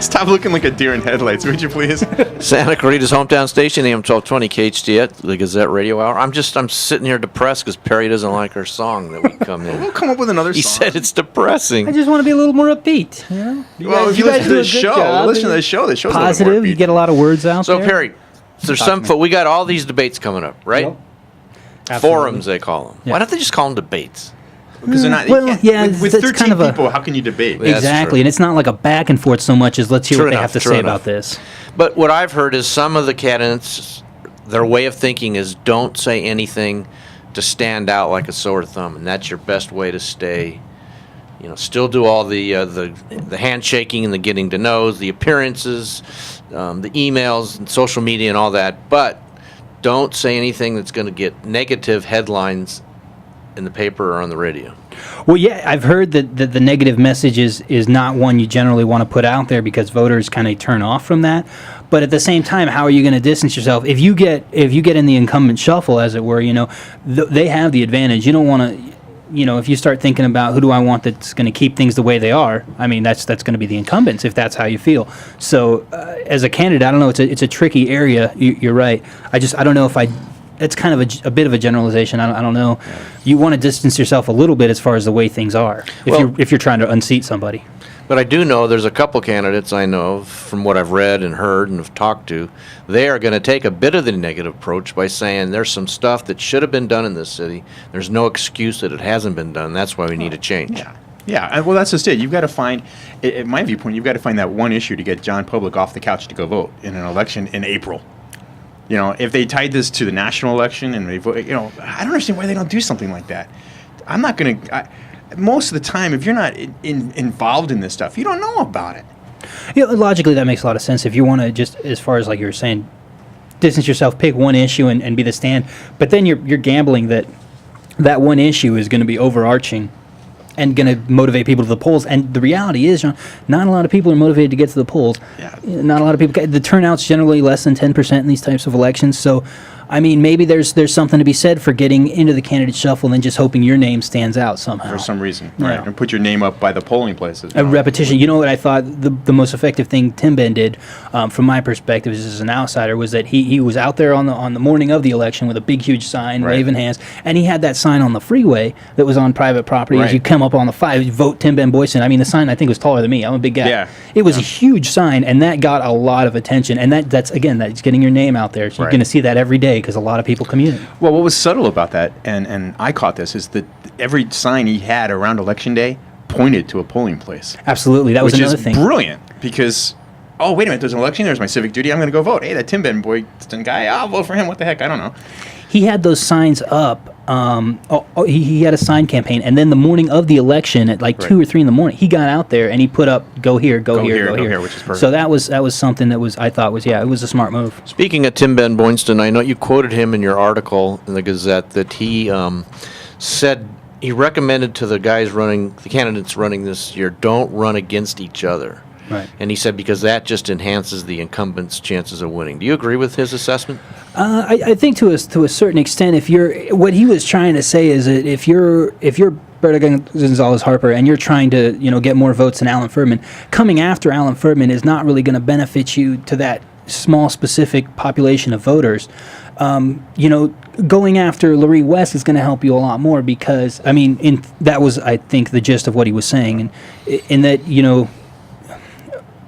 Stop looking like a deer in headlights, would you please? Santa Clarita's hometown station, AM 1220 KHDF, the Gazette Radio Hour. I'm sitting here depressed because Perry doesn't like our song that we come in. We'll come up with another song. He said it's depressing. I just want to be a little more upbeat. You know? Well, if you listen to the show, the show's positive. You get a lot of words out there. So, Perry, there's we got all these debates coming up, right? Yep. Forums, they call them. Yeah. Why don't they just call them debates? Because they're not. Well, yeah, with that's 13 kind of people, how can you debate? That's exactly, true. and it's not like a back and forth so much as let's hear True what they enough, have to true say enough. about this. But what I've heard is some of the candidates, their way of thinking is don't say anything to stand out like a sore thumb, and that's your best way to stay. Still do all the handshaking and the getting to knows, the appearances, the emails and social media and all that, but don't say anything that's going to get negative headlines in the paper or on the radio. Well, yeah, I've heard that the negative message is not one you generally want to put out there because voters kind of turn off from that. But at the same time, how are you going to distance yourself if you get in the incumbent shuffle, as it were? They have the advantage. You don't want to. If you start thinking about who do I want that's going to keep things the way they are, I mean, that's going to be the incumbents if that's how you feel. So, as a candidate, I don't know. It's a tricky area. You're right. I don't know if it's kind of a bit of a generalization. I don't know. Yeah. You want to distance yourself a little bit as far as the way things are if you're trying to unseat somebody. But I do know there's a couple candidates I know of, from what I've read and heard and have talked to, they are going to take a bit of the negative approach by saying there's some stuff that should have been done in this city. There's no excuse that it hasn't been done. That's why we need a change. Yeah. Well, that's just it. You've got to find, in my viewpoint, you've got to find that one issue to get John Public off the couch to go vote in an election in April. If they tied this to the national election and they vote, I don't understand why they don't do something like that. I'm not going to. Most of the time, if you're not involved in this stuff, you don't know about it. Yeah, logically, that makes a lot of sense. If you want to just, as far as like you were saying, distance yourself, pick one issue and be the stand, but then you're gambling that one issue is going to be overarching and going to motivate people to the polls. And the reality is, not a lot of people are motivated to get to the polls. Yeah. Not a lot of people. The turnout's generally less than 10% in these types of elections. So, I mean, maybe there's something to be said for getting into the candidate shuffle and then just hoping your name stands out somehow. For some reason, Yeah. right? And put your name up by the polling places. A repetition. You know what I thought the most effective thing Tim Ben did, from my perspective as an outsider, was that he was out there on the morning of the election with a big huge sign, Right. waving hands, and he had that sign on the freeway that was on private property. As Right. you come up on the 5, you vote Tim Ben Boyson. I mean, the sign I think was taller than me. I'm a big guy. Yeah. It was a huge sign, and that got a lot of attention. And that's getting your name out there. So you're Right. going to see that every day because a lot of people commute. Well, what was subtle about that, and I caught this, is that every sign he had around Election Day pointed to a polling place. Absolutely, that was which another is thing. brilliant because, oh, wait a minute, there's an election, there's my civic duty, I'm going to go vote. Hey, that Tim Ben Boyson guy, I'll vote for him. What the heck? I don't know. He had those signs up. He had a sign campaign, and then the morning of the election, at like 2 or 3 in the morning, he got out there and he put up "Go here, go here, go here," which is perfect. So that was something that I thought was it was a smart move. Speaking of Tim Ben Boynston, I know you quoted him in your article in the Gazette that he said he recommended to the candidates running this year, don't run against each other. Right. And he said because that just enhances the incumbent's chances of winning. Do you agree with his assessment? I think to a certain extent, what he was trying to say is that if you're Berta Gonzalez Harper and you're trying to get more votes than Alan Ferdman, coming after Alan Ferdman is not really going to benefit you to that small specific population of voters. Going after Lurie West is going to help you a lot more because that was I think the gist of what he was saying, and in that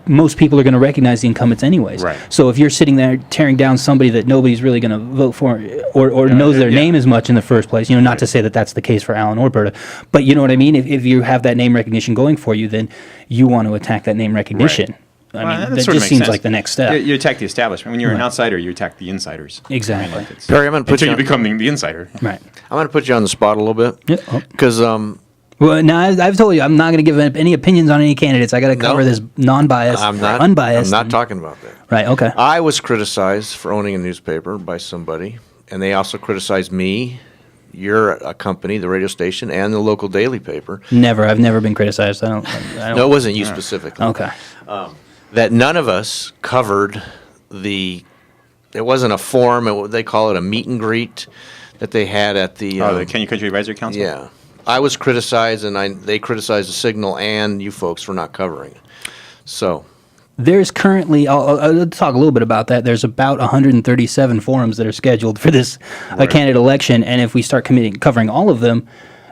most people are going to recognize the incumbents anyways. Right. So if you're sitting there tearing down somebody that nobody's really going to vote for or knows their name as much in the first place, not to say that that's the case for Alan or Berta, but you know what I mean? If you have that name recognition going for you, then you want to attack that name recognition. Right. That just seems like the next step. You attack the establishment. When you're an outsider, you attack the insiders. Exactly. Perry, I'm going to put until you become the insider. Right. I'm going to put you on the spot a little bit. Because well, now I've told you I'm not going to give any opinions on any candidates. I got to cover this non-biased, unbiased. I'm not talking about that. Right. Okay. I was criticized for owning a newspaper by somebody, and they also criticized me, your company, the radio station, and the local daily paper. Never. I've never been criticized. I don't. No, it wasn't you specifically. Okay. That none of us covered it wasn't a forum. They call it a meet and greet that they had at the. The Kenya Country Advisory Council. Yeah. I was criticized, and they criticized the Signal and you folks for not covering it. So There's currently, I'll talk a little bit about that. There's about 137 forums that are scheduled for this candidate election, and if we start covering all of them,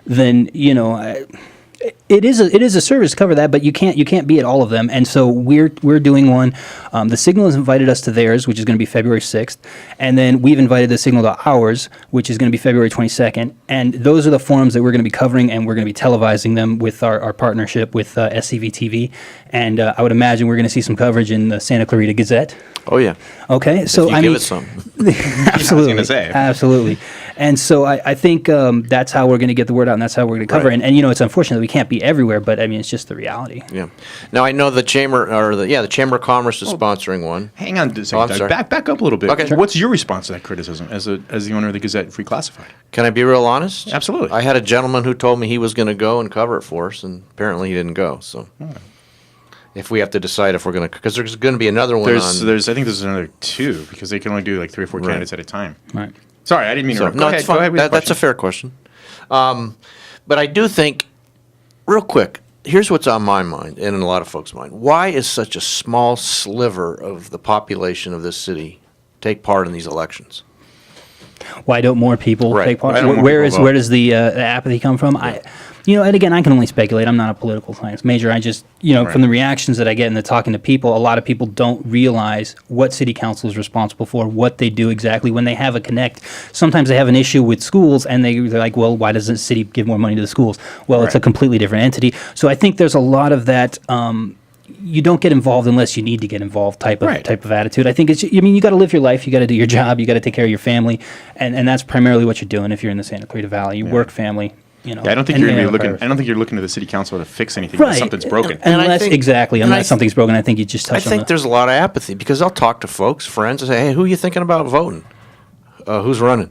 then it is a service to cover that, but you can't be at all of them, and so we're doing one. The Signal has invited us to theirs, which is going to be February 6th, and then we've invited the Signal to ours, which is going to be February 22nd, and those are the forums that we're going to be covering, and we're going to be televising them with our partnership with SCV TV, and I would imagine we're going to see some coverage in the Santa Clarita Gazette. Oh yeah. Okay, so Give it some. Absolutely, gonna say. absolutely. And so I think that's how we're going to get the word out, and that's how we're going to cover it. And it's unfortunate that we can't be everywhere, but I mean, it's just the reality. Yeah. Now I know the Chamber the Chamber of Commerce is sponsoring one. Hang on a I'm second, sorry. Doug. Back up a little bit. Okay. Sure. What's your response to that criticism as the owner of the Gazette Free Classified? Can I be real honest? Absolutely. I had a gentleman who told me he was going to go and cover it for us, and apparently he didn't go. So, if we have to decide if we're going to, because there's going to be another one I on. think there's another 2 because they can only do like 3 or 4 candidates at a time. Right. Sorry, I didn't mean to. So, interrupt. no, it's fine. Go ahead with your That's a question. fair question. But I do think, real quick, here's what's on my mind and in a lot of folks' mind. Why is such a small sliver of the population of this city take part in these elections? Why don't more people Right. take part? Why don't more Where people vote? does the apathy come from? And again, I can only speculate. I'm not a political science major. I just, from the reactions that I get in the talking to people, a lot of people don't realize what city council is responsible for, what they do exactly when they have a connect. Sometimes they have an issue with schools, and they're like, well, why doesn't the city give more money to the schools? Well, it's a completely different entity. So I think there's a lot of that. You don't get involved unless you need to get involved type of attitude. I think you got to live your life, you got to do your job, you got to take care of your family, and that's primarily what you're doing if you're in the Santa Clarita Valley. You work, family. I don't think you're looking. I don't think you're looking to the city council to fix anything unless something's broken. And I Unless think- unless something's broken, I think you just touched on think there's a lot of apathy because I'll talk to folks, friends, and say, hey, who are you thinking about voting? Who's running?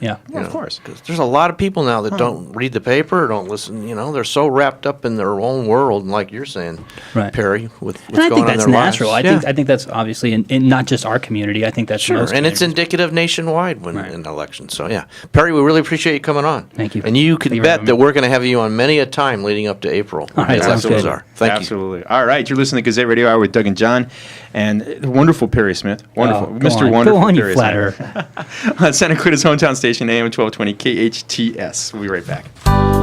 Yeah. Well, of course. Because there's a lot of people now that don't read the paper or don't listen. They're so wrapped up in their own world, and like you're saying, Right. Perry, with what's And I going think on in that's their natural. lives. I think that's obviously in not just our community. I think that's Sure, most and it's communities. indicative nationwide when Right. in elections. So yeah, Perry, we really appreciate you coming on. Thank you. And you Thank can you for bet having that me. we're going to have you on many a time leading up to April. All right, when the sounds elections good. are. Thank you. Absolutely. All right, you're listening to Gazette Radio Hour with Doug and John, and the wonderful Perry Smith, wonderful, Go Mr. on. Wonderful. Go on, you Perry flatterer. Smith. On Santa Clarita's hometown station, AM 1220 KHTS. We'll be right back.